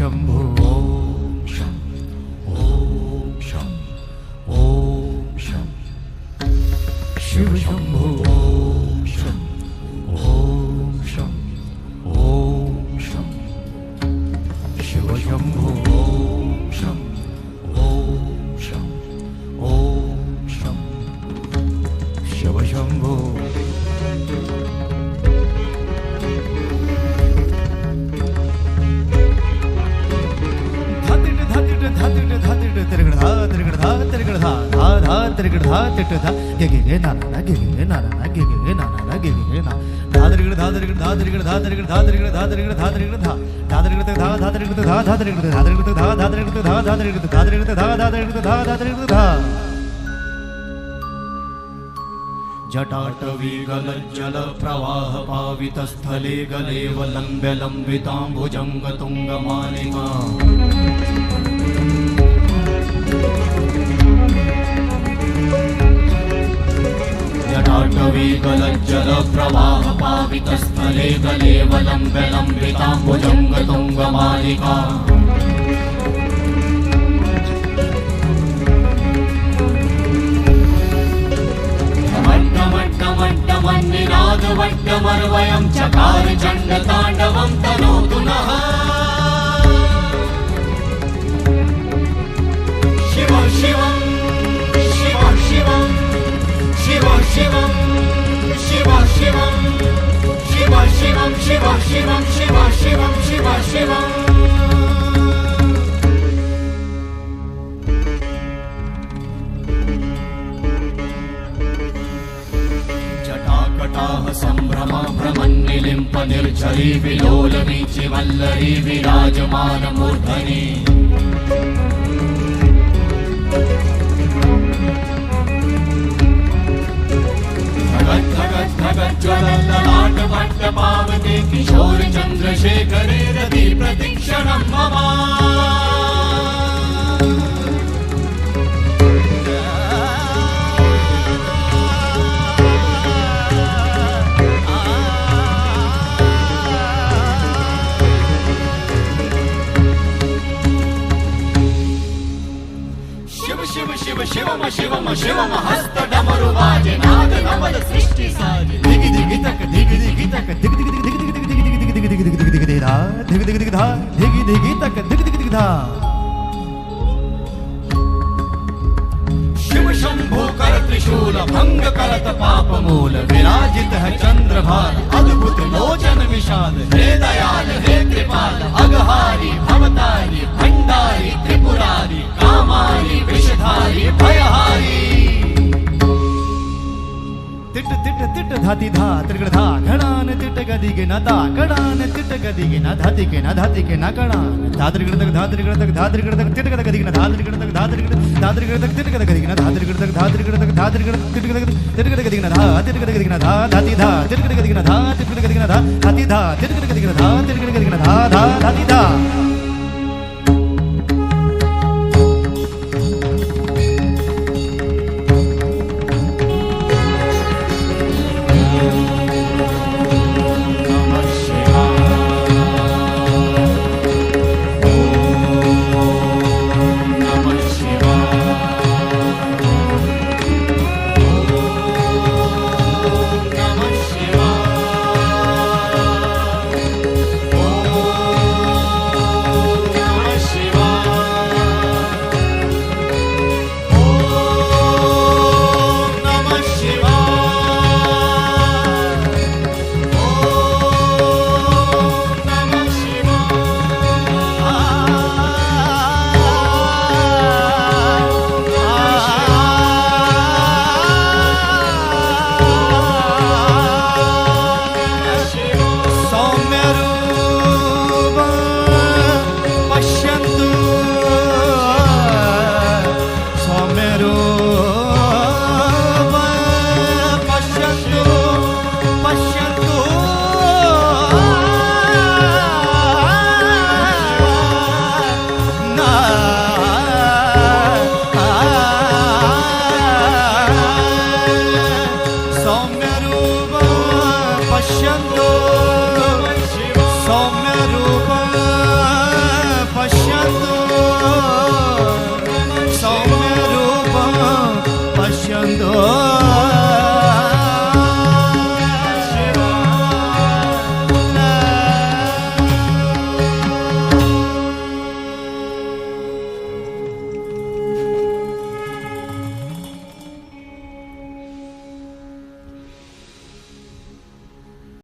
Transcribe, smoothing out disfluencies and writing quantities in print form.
शंभो ओम शं ओम शं ओम शं शिव शंभो ओम शं ओम शं ओम शं शिव शंभो ओम शं ओम शं ओम शं शिव शंभो जटाटवीगलज्जल प्रवाह पावितस्थले गलेव लम्ब्य लम्बिताम्बुजङ्ग तुङ्गमालिका जटाटवीगलज्जल प्रवाह पावितस्थले गलेव लम्ब्य लम्बिताम्बुजङ्ग तुङ्गमालिका वट्टमर्वयं चकार चण्डताण्डवं तनोतु नः शिव शिवं शिव शिवं शिव शिवं शिव शिवं शिव शिवं शिव शिवं शिव शिवं शिव शिवं संभ्रमा भ्रमन्निलिम्प निर्झरी विलोलवीचि वल्लरी विराजमान मूर्धनि धगत् धगत् धगत् ज्वलल्ललाट वट्ट पावते किशोर चन्द्रशेखरे रति प्रतीक्षणं मम शिवम शिवम शिवम हस्त डमरु बाजे नाद नवल सृष्टि साजे दिगि दिगि तक दिगि दिगि तक दिगि दिगि दिगि दिगि दिगि दिगि दिगि दिगि दिगि दिगि धा दिगि दिगि दिगि धा दिगि दिगि तक दिगि दिगि दिगि धा शिव शंभो कर त्रिशूल भंग करत पाप मूल विराजित है चंद्रभार अद्भुत लोचन विशाल हे दयाल हे कृपाल अघहारी भवतारी भंडारी त्रिपुरारी कामारी विषधारी भयहारी तिट तिट तिट धाति धा त्रिगण धा घणान तिट गदि के न ता घणान तिट गदि के न धाति के न धाति के न घणान धा त्रिगण तक धा त्रिगण तक धा त्रिगण तक तिट गदि के न धा त्रिगण तक धा त्रिगण तक तिट गदि के न धा त्रिगण तक धा त्रिगण तक धा त्रिगण तिट गदि के न धा तिट गदि के न धा धाति धा तिट गदि के न धा तिट गदि के न धा धाति धा तिट गदि के न धा तिट गदि के न धा धा धाति धा लो